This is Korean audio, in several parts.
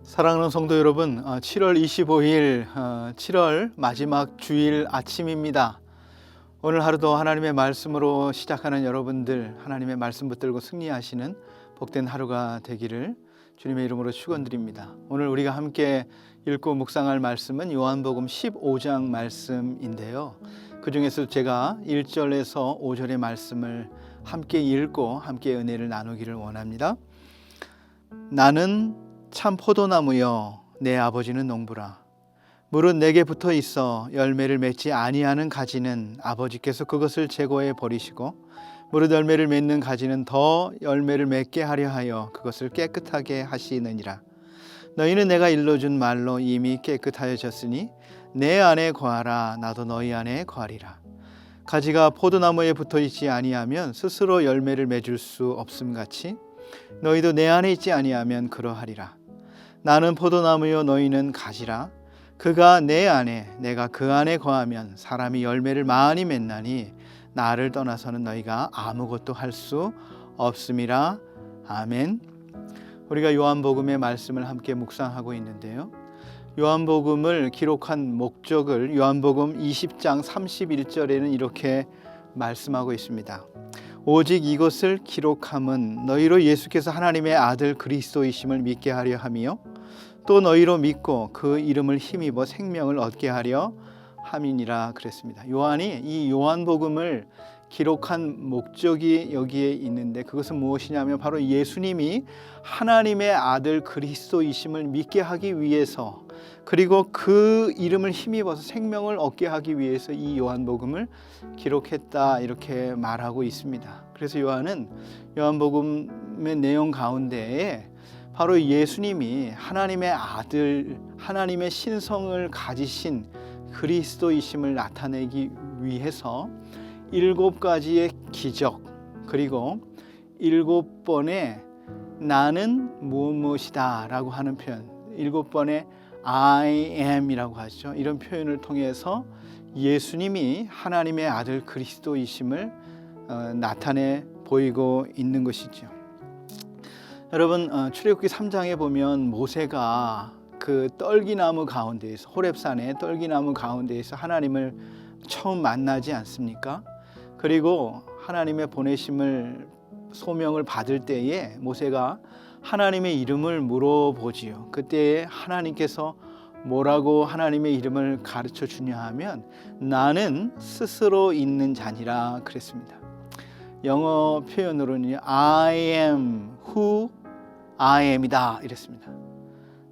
사랑하는 성도 여러분, 7월 25일 7월 마지막 주일 아침입니다. 오늘 하루도 하나님의 말씀으로 시작하는 여러분들, 하나님의 말씀 붙들고 승리하시는 복된 하루가 되기를 주님의 이름으로 축원드립니다. 오늘 우리가 함께 읽고 묵상할 말씀은 요한복음 15장 말씀인데요. 그 중에서 제가 1절에서 5절의 말씀을 함께 읽고 함께 은혜를 나누기를 원합니다. 나는 참 포도나무여 내 아버지는 농부라. 물은 내게 붙어 있어 열매를 맺지 아니하는 가지는 아버지께서 그것을 제거해 버리시고 무릇 열매를 맺는 가지는 더 열매를 맺게 하려 하여 그것을 깨끗하게 하시느니라. 너희는 내가 일러준 말로 이미 깨끗하여졌으니 내 안에 거하라. 나도 너희 안에 거하리라. 가지가 포도나무에 붙어 있지 아니하면 스스로 열매를 맺을 수 없음 같이 너희도 내 안에 있지 아니하면 그러하리라. 나는 포도나무요 너희는 가지라. 그가 내 안에 내가 그 안에 거하면 사람이 열매를 많이 맺나니 나를 떠나서는 너희가 아무것도 할 수 없음이라. 아멘. 우리가 요한복음의 말씀을 함께 묵상하고 있는데요. 요한복음을 기록한 목적을 요한복음 20장 31절에는 이렇게 말씀하고 있습니다. 오직 이것을 기록함은 너희로 예수께서 하나님의 아들 그리스도이심을 믿게 하려 함이요 또 너희로 믿고 그 이름을 힘입어 생명을 얻게 하려 함이니라 그랬습니다. 요한이 이 요한복음을 기록한 목적이 여기에 있는데 그것은 무엇이냐면 바로 예수님이 하나님의 아들 그리스도이심을 믿게 하기 위해서 그리고 그 이름을 힘입어서 생명을 얻게 하기 위해서 이 요한복음을 기록했다 이렇게 말하고 있습니다. 그래서 요한은 요한복음의 내용 가운데에 바로 예수님이 하나님의 아들, 하나님의 신성을 가지신 그리스도이심을 나타내기 위해서 7가지의 기적 그리고 7번의 나는 무엇이다 라고 하는 표현 7번의 I am 이라고 하죠. 이런 표현을 통해서 예수님이 하나님의 아들 그리스도이심을 나타내 보이고 있는 것이죠. 여러분 출애굽기 3장에 보면 모세가 그 떨기나무 가운데에서 호렙산의 떨기나무 가운데에서 하나님을 처음 만나지 않습니까? 그리고 하나님의 보내심을 소명을 받을 때에 모세가 하나님의 이름을 물어보지요. 그때 하나님께서 뭐라고 하나님의 이름을 가르쳐 주냐 하면 나는 스스로 있는 자니라 그랬습니다. 영어 표현으로는 I am who I am이다 이랬습니다.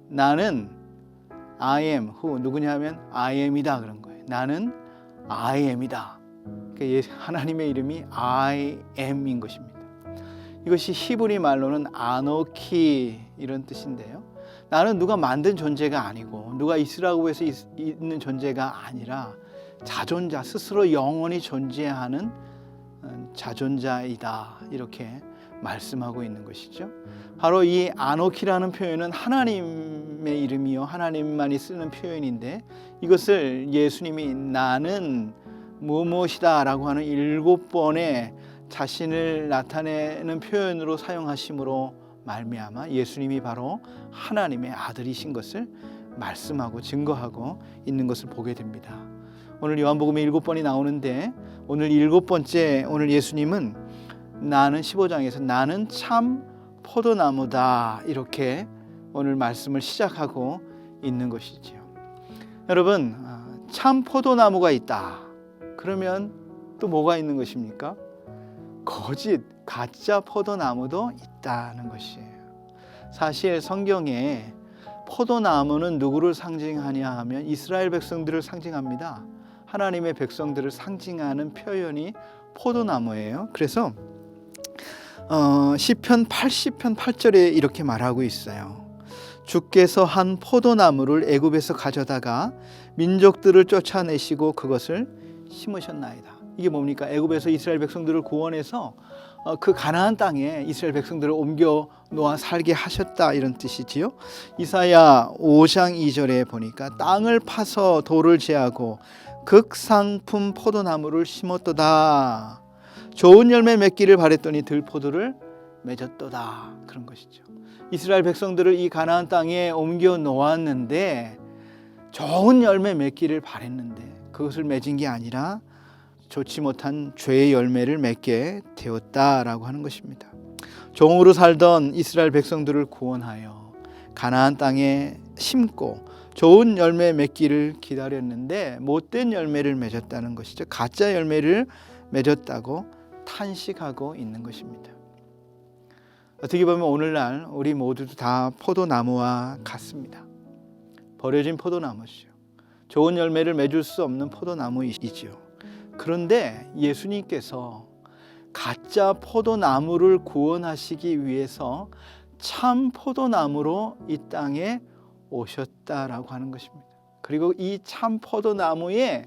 나는 I am who 누구냐 하면 I am이다 그런 거예요. 나는 I am이다. 그러니까 하나님의 이름이 I am인 것입니다. 이것이 히브리 말로는 아노키 이런 뜻인데요. 나는 누가 만든 존재가 아니고 누가 있으라고 해서 있는 존재가 아니라 자존자 스스로 영원히 존재하는 자존자이다 이렇게 말씀하고 있는 것이죠. 바로 이 아노키라는 표현은 하나님의 이름이요 하나님만이 쓰는 표현인데 이것을 예수님이 나는 무엇이다 라고 하는 7번의 자신을 나타내는 표현으로 사용하심으로 말미암아 예수님이 바로 하나님의 아들이신 것을 말씀하고 증거하고 있는 것을 보게 됩니다. 오늘 요한복음에 7번이 나오는데 오늘 7번째 오늘 예수님은 나는 15장에서 나는 참 포도나무다 이렇게 오늘 말씀을 시작하고 있는 것이죠. 여러분 참 포도나무가 있다. 그러면 또 뭐가 있는 것입니까? 거짓 가짜 포도나무도 있다는 것이에요. 사실 성경에 포도나무는 누구를 상징하냐 하면 이스라엘 백성들을 상징합니다. 하나님의 백성들을 상징하는 표현이 포도나무예요. 그래서 시편 80편 8절에 이렇게 말하고 있어요. 주께서 한 포도나무를 애굽에서 가져다가 민족들을 쫓아내시고 그것을 심으셨나이다. 이게 뭡니까? 애굽에서 이스라엘 백성들을 구원해서 그 가나안 땅에 이스라엘 백성들을 옮겨 놓아 살게 하셨다 이런 뜻이지요. 이사야 5장 2절에 보니까 땅을 파서 돌을 제하고 극상품 포도나무를 심었도다. 좋은 열매 맺기를 바랬더니 들포도를 맺었도다, 그런 것이죠. 이스라엘 백성들을 이 가나안 땅에 옮겨 놓았는데 좋은 열매 맺기를 바랬는데 그것을 맺은 게 아니라 좋지 못한 죄의 열매를 맺게 되었다라고 하는 것입니다. 종으로 살던 이스라엘 백성들을 구원하여 가나안 땅에 심고 좋은 열매 맺기를 기다렸는데 못된 열매를 맺었다는 것이죠. 가짜 열매를 맺었다고 탄식하고 있는 것입니다. 어떻게 보면 오늘날 우리 모두도 다 포도나무와 같습니다. 버려진 포도나무죠. 좋은 열매를 맺을 수 없는 포도나무이지요. 그런데 예수님께서 가짜 포도나무를 구원하시기 위해서 참 포도나무로 이 땅에 오셨다라고 하는 것입니다. 그리고 이 참 포도나무에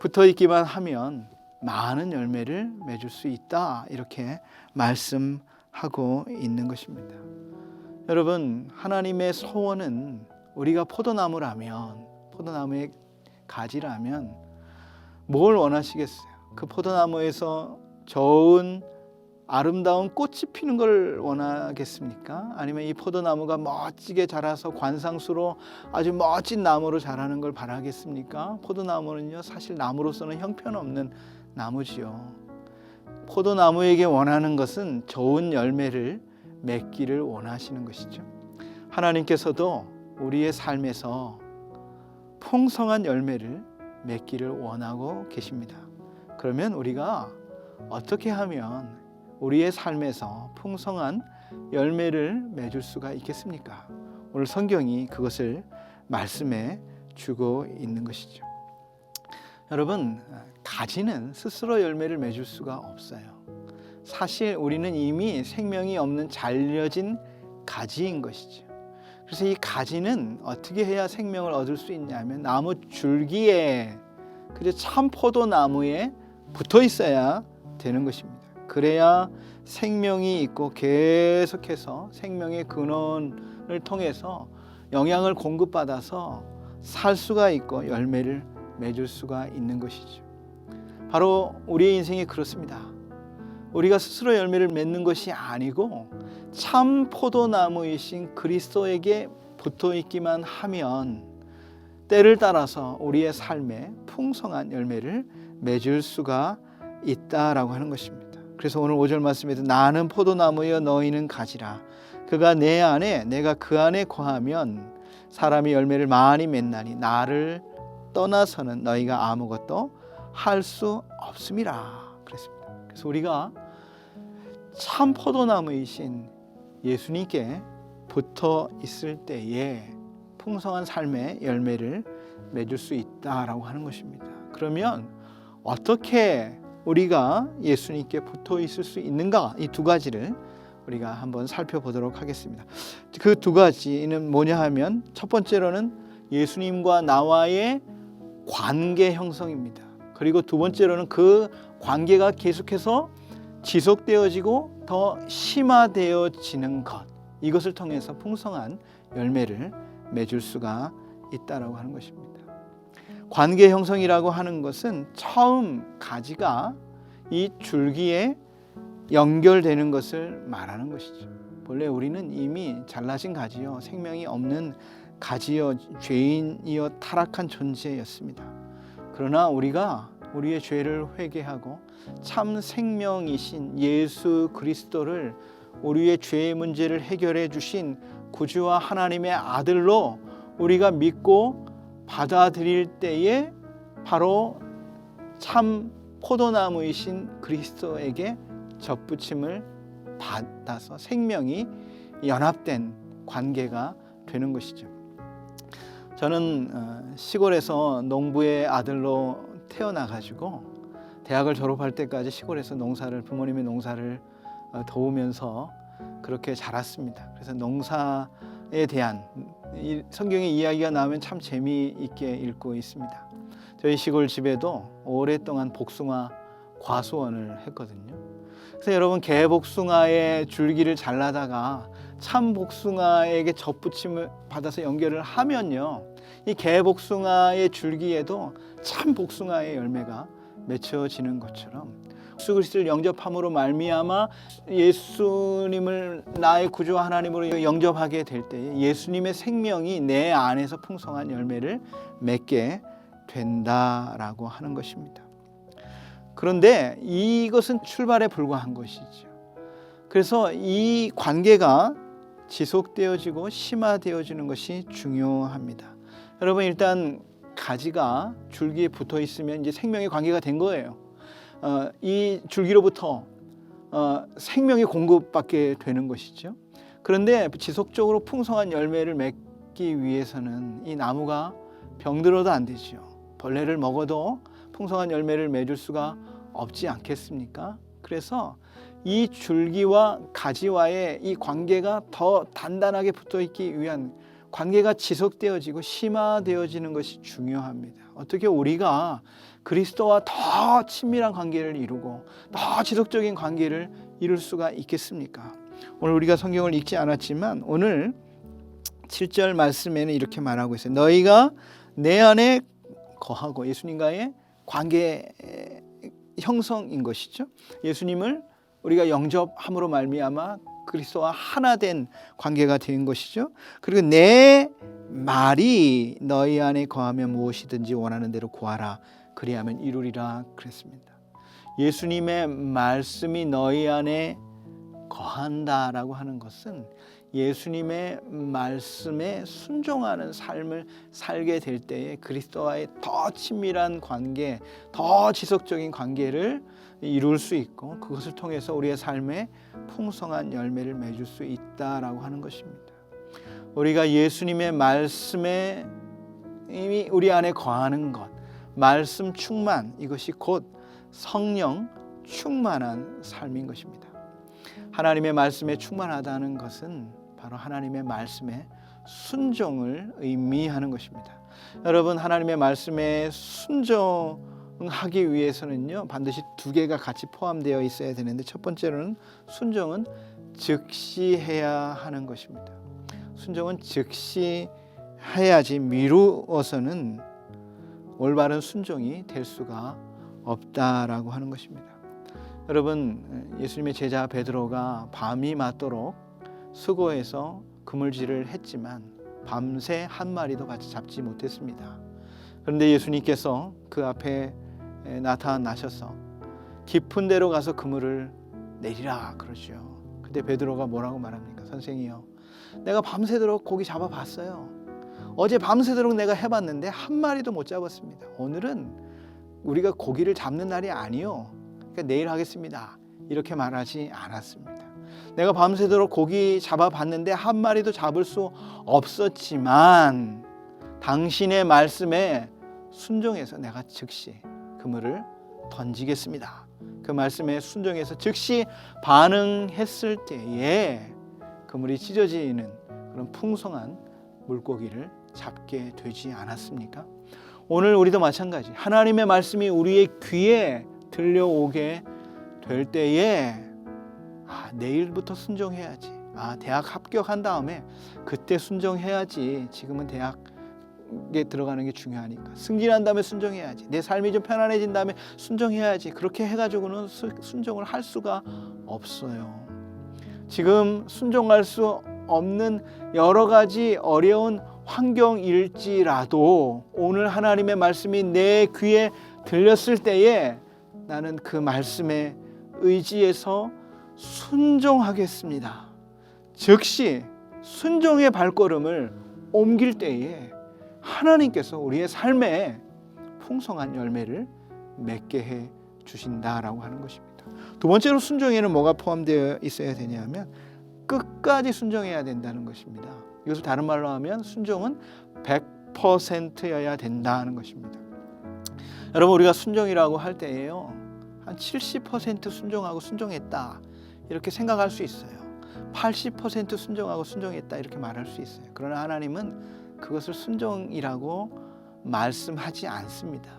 붙어 있기만 하면 많은 열매를 맺을 수 있다, 이렇게 말씀하고 있는 것입니다. 여러분, 하나님의 소원은 우리가 포도나무라면, 포도나무의 가지라면 뭘 원하시겠어요? 그 포도나무에서 좋은 아름다운 꽃이 피는 걸 원하겠습니까? 아니면 이 포도나무가 멋지게 자라서 관상수로 아주 멋진 나무로 자라는 걸 바라겠습니까? 포도나무는요, 사실 나무로서는 형편없는 나무지요. 포도나무에게 원하는 것은 좋은 열매를 맺기를 원하시는 것이죠. 하나님께서도 우리의 삶에서 풍성한 열매를 맺기를 원하고 계십니다. 그러면 우리가 어떻게 하면 우리의 삶에서 풍성한 열매를 맺을 수가 있겠습니까? 오늘 성경이 그것을 말씀해 주고 있는 것이죠. 여러분, 가지는 스스로 열매를 맺을 수가 없어요. 사실 우리는 이미 생명이 없는 잘려진 가지인 것이죠. 그래서 이 가지는 어떻게 해야 생명을 얻을 수 있냐면 나무 줄기에, 그래서 참 포도나무에 붙어 있어야 되는 것입니다. 그래야 생명이 있고 계속해서 생명의 근원을 통해서 영양을 공급받아서 살 수가 있고 열매를 맺을 수가 있는 것이죠. 바로 우리의 인생이 그렇습니다. 우리가 스스로 열매를 맺는 것이 아니고 참 포도나무이신 그리스도에게 붙어 있기만 하면 때를 따라서 우리의 삶에 풍성한 열매를 맺을 수가 있다라고 하는 것입니다. 그래서 오늘 5절 말씀에도 나는 포도나무여 너희는 가지라. 그가 내 안에 내가 그 안에 거하면 사람이 열매를 많이 맺나니 나를 떠나서는 너희가 아무것도 할 수 없음이라 그랬습니다. 그래서 우리가 참 포도나무이신 예수님께 붙어 있을 때에 풍성한 삶의 열매를 맺을 수 있다라고 하는 것입니다. 그러면 어떻게 우리가 예수님께 붙어 있을 수 있는가? 이 두 가지를 우리가 한번 살펴보도록 하겠습니다. 그 두 가지는 뭐냐 하면 첫 번째로는 예수님과 나와의 관계 형성입니다. 그리고 두 번째로는 그 관계가 계속해서 지속되어지고 더 심화되어지는 것, 이것을 통해서 풍성한 열매를 맺을 수가 있다라고 하는 것입니다. 관계 형성이라고 하는 것은 처음 가지가 이 줄기에 연결되는 것을 말하는 것이죠. 본래 우리는 이미 잘라진 가지요, 생명이 없는 가지요, 죄인이요, 타락한 존재였습니다. 그러나 우리가 우리의 죄를 회개하고 참 생명이신 예수 그리스도를, 우리의 죄의 문제를 해결해 주신 구주와 하나님의 아들로 우리가 믿고 받아들일 때에 바로 참 포도나무이신 그리스도에게 접붙임을 받아서 생명이 연합된 관계가 되는 것이죠. 저는 시골에서 농부의 아들로 태어나가지고 대학을 졸업할 때까지 시골에서 부모님의 농사를 도우면서 그렇게 자랐습니다. 그래서 농사에 대한 성경의 이야기가 나오면 참 재미있게 읽고 있습니다. 저희 시골 집에도 오랫동안 복숭아 과수원을 했거든요. 그래서 여러분, 개복숭아의 줄기를 잘라다가 참 복숭아에게 접붙임을 받아서 연결을 하면요, 이 개복숭아의 줄기에도 참 복숭아의 열매가 맺혀지는 것처럼 예수 그리스도를 영접함으로 말미암아 예수님을 나의 구주와 하나님으로 영접하게 될 때에 예수님의 생명이 내 안에서 풍성한 열매를 맺게 된다라고 하는 것입니다. 그런데 이것은 출발에 불과한 것이죠. 그래서 이 관계가 지속되어지고 심화되어지는 것이 중요합니다. 여러분, 일단 가지가 줄기에 붙어 있으면 이제 생명의 관계가 된 거예요. 이 줄기로부터 생명이 공급받게 되는 것이죠. 그런데 지속적으로 풍성한 열매를 맺기 위해서는 이 나무가 병들어도 안 되죠. 벌레를 먹어도 풍성한 열매를 맺을 수가 없지 않겠습니까? 그래서 이 줄기와 가지와의 이 관계가 더 단단하게 붙어 있기 위한 관계가 지속되어지고 심화되어지는 것이 중요합니다. 어떻게 우리가 그리스도와 더 친밀한 관계를 이루고 더 지속적인 관계를 이룰 수가 있겠습니까? 오늘 우리가 성경을 읽지 않았지만 오늘 7절 말씀에는 이렇게 말하고 있어요. 너희가 내 안에 거하고, 예수님과의 관계 형성인 것이죠. 예수님을 우리가 영접함으로 말미암아 그리스도와 하나 된 관계가 된 것이죠. 그리고 내 말이 너희 안에 거하면 무엇이든지 원하는 대로 구하라 그리하면 이루리라 그랬습니다. 예수님의 말씀이 너희 안에 거한다라고 하는 것은 예수님의 말씀에 순종하는 삶을 살게 될 때에 그리스도와의 더 친밀한 관계, 더 지속적인 관계를 이룰 수 있고 그것을 통해서 우리의 삶에 풍성한 열매를 맺을 수 있다라고 하는 것입니다. 우리가 예수님의 말씀에 이미 우리 안에 거하는 것, 말씀 충만, 이것이 곧 성령 충만한 삶인 것입니다. 하나님의 말씀에 충만하다는 것은 바로 하나님의 말씀에 순종을 의미하는 것입니다. 여러분, 하나님의 말씀에 순종하기 위해서는요, 반드시 두 개가 같이 포함되어 있어야 되는데, 첫 번째로는 순종은 즉시해야 하는 것입니다. 순종은 즉시 해야지 미루어서는 올바른 순종이 될 수가 없다라고 하는 것입니다. 여러분, 예수님의 제자 베드로가 밤이 맞도록 수고해서 그물질을 했지만 밤새 한 마리도 같이 잡지 못했습니다. 그런데 예수님께서 그 앞에 나타나셔서 깊은 데로 가서 그물을 내리라 그러죠. 그때 베드로가 뭐라고 말합니까? 선생이요, 내가 밤새도록 고기 잡아봤어요. 어제 밤새도록 내가 해봤는데 한 마리도 못 잡았습니다. 오늘은 우리가 고기를 잡는 날이 아니요, 그러니까 내일 하겠습니다, 이렇게 말하지 않았습니다. 내가 밤새도록 고기 잡아봤는데 한 마리도 잡을 수 없었지만 당신의 말씀에 순종해서 내가 즉시 그물을 던지겠습니다. 그 말씀에 순종해서 즉시 반응했을 때에 그물이 찢어지는 그런 풍성한 물고기를 잡게 되지 않았습니까? 오늘 우리도 마찬가지, 하나님의 말씀이 우리의 귀에 들려오게 될 때에 내일부터 순종해야지, 대학 합격한 다음에 그때 순종해야지, 지금은 대학에 들어가는 게 중요하니까 승진한 다음에 순종해야지, 내 삶이 좀 편안해진 다음에 순종해야지, 그렇게 해가지고는 순종을 할 수가 없어요. 지금 순종할 수 없는 여러 가지 어려운 환경일지라도 오늘 하나님의 말씀이 내 귀에 들렸을 때에 나는 그 말씀에 의지해서 순종하겠습니다. 즉시 순종의 발걸음을 옮길 때에 하나님께서 우리의 삶에 풍성한 열매를 맺게 해 주신다라고 하는 것입니다. 두 번째로 순종에는 뭐가 포함되어 있어야 되냐면 끝까지 순종해야 된다는 것입니다. 이것을 다른 말로 하면 순종은 100%여야 된다는 것입니다. 여러분, 우리가 순종이라고 할 때에요, 한 70% 순종하고 순종했다 이렇게 생각할 수 있어요. 80% 순종하고 순종했다 이렇게 말할 수 있어요. 그러나 하나님은 그것을 순종이라고 말씀하지 않습니다.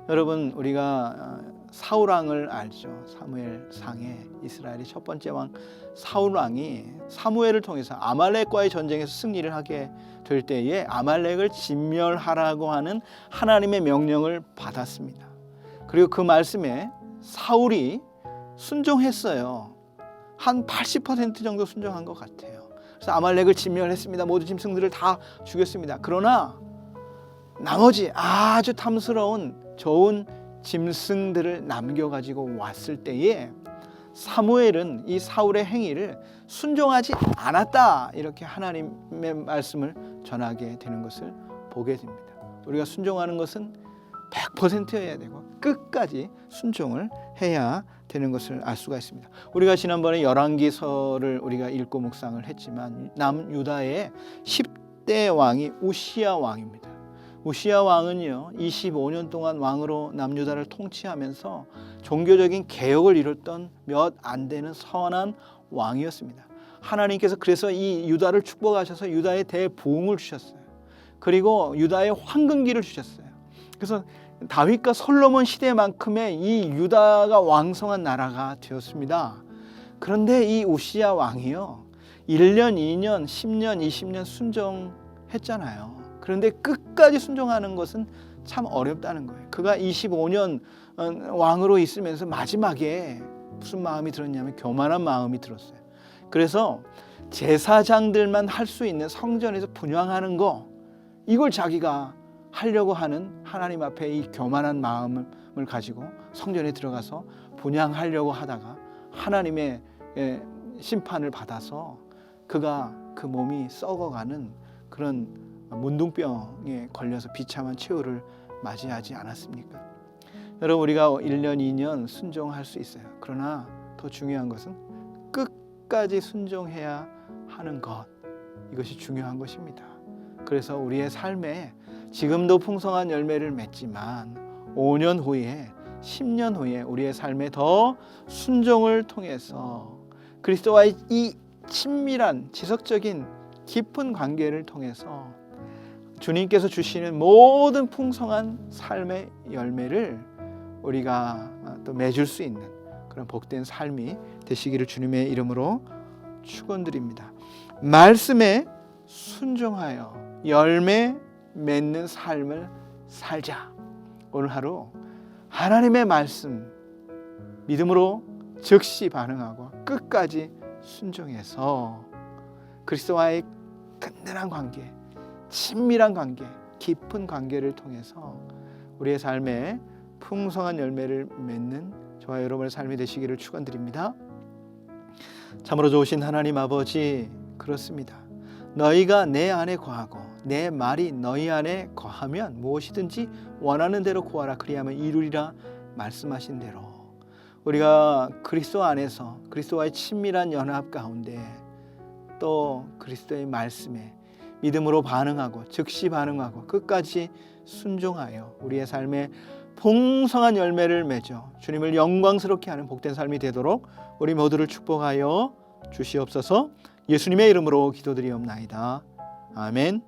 여러분, 우리가 사울왕을 알죠. 사무엘상에 이스라엘의 첫 번째 왕 사울왕이 사무엘을 통해서 아말렉과의 전쟁에서 승리를 하게 될 때에 아말렉을 진멸하라고 하는 하나님의 명령을 받았습니다. 그리고 그 말씀에 사울이 순종했어요. 한 80% 정도 순종한 것 같아요. 그래서 아말렉을 진멸했습니다. 모든 짐승들을 다 죽였습니다. 그러나 나머지 아주 탐스러운 좋은 짐승들을 남겨가지고 왔을 때에 사무엘은 이 사울의 행위를 순종하지 않았다, 이렇게 하나님의 말씀을 전하게 되는 것을 보게 됩니다. 우리가 순종하는 것은 100%여야 되고 끝까지 순종을 해야 되는 것을 알 수가 있습니다. 우리가 지난번에 열왕기서를 우리가 읽고 묵상을 했지만 남유다의 10대 왕이 우시야 왕입니다. 우시야 왕은요 25년 동안 왕으로 남유다를 통치하면서 종교적인 개혁을 이뤘던 몇 안 되는 선한 왕이었습니다. 하나님께서 그래서 이 유다를 축복하셔서 유다에 대부흥을 주셨어요. 그리고 유다에 황금기를 주셨어요. 그래서 다윗과 솔로몬 시대만큼의 이 유다가 왕성한 나라가 되었습니다. 그런데 이 우시야 왕이요 1년, 2년, 10년, 20년 순종했잖아요. 그런데 끝까지 순종하는 것은 참 어렵다는 거예요. 그가 25년 왕으로 있으면서 마지막에 무슨 마음이 들었냐면 교만한 마음이 들었어요. 그래서 제사장들만 할 수 있는 성전에서 분향하는 거, 이걸 자기가 하려고 하는 하나님 앞에 이 교만한 마음을 가지고 성전에 들어가서 분향하려고 하다가 하나님의 심판을 받아서 그가 그 몸이 썩어가는 그런 문둥병에 걸려서 비참한 최후를 맞이하지 않았습니까? 여러분, 우리가 1년, 2년 순종할 수 있어요. 그러나 더 중요한 것은 끝까지 순종해야 하는 것, 이것이 중요한 것입니다. 그래서 우리의 삶에 지금도 풍성한 열매를 맺지만 5년 후에 10년 후에 우리의 삶에 더 순종을 통해서 그리스도와의 이 친밀한 지속적인 깊은 관계를 통해서 주님께서 주시는 모든 풍성한 삶의 열매를 우리가 또 맺을 수 있는 그런 복된 삶이 되시기를 주님의 이름으로 축원드립니다. 말씀에 순종하여 열매 맺는 삶을 살자. 오늘 하루 하나님의 말씀 믿음으로 즉시 반응하고 끝까지 순종해서 그리스도와의 든든한 관계, 친밀한 관계, 깊은 관계를 통해서 우리의 삶에 풍성한 열매를 맺는 저와 여러분의 삶이 되시기를 축원드립니다. 참으로 좋으신 하나님 아버지, 그렇습니다. 너희가 내 안에 거하고 내 말이 너희 안에 거하면 무엇이든지 원하는 대로 구하라 그리하면 이루리라 말씀하신 대로 우리가 그리스도 안에서 그리스도와의 친밀한 연합 가운데 또 그리스도의 말씀에 믿음으로 반응하고 즉시 반응하고 끝까지 순종하여 우리의 삶에 풍성한 열매를 맺어 주님을 영광스럽게 하는 복된 삶이 되도록 우리 모두를 축복하여 주시옵소서. 예수님의 이름으로 기도드리옵나이다. 아멘.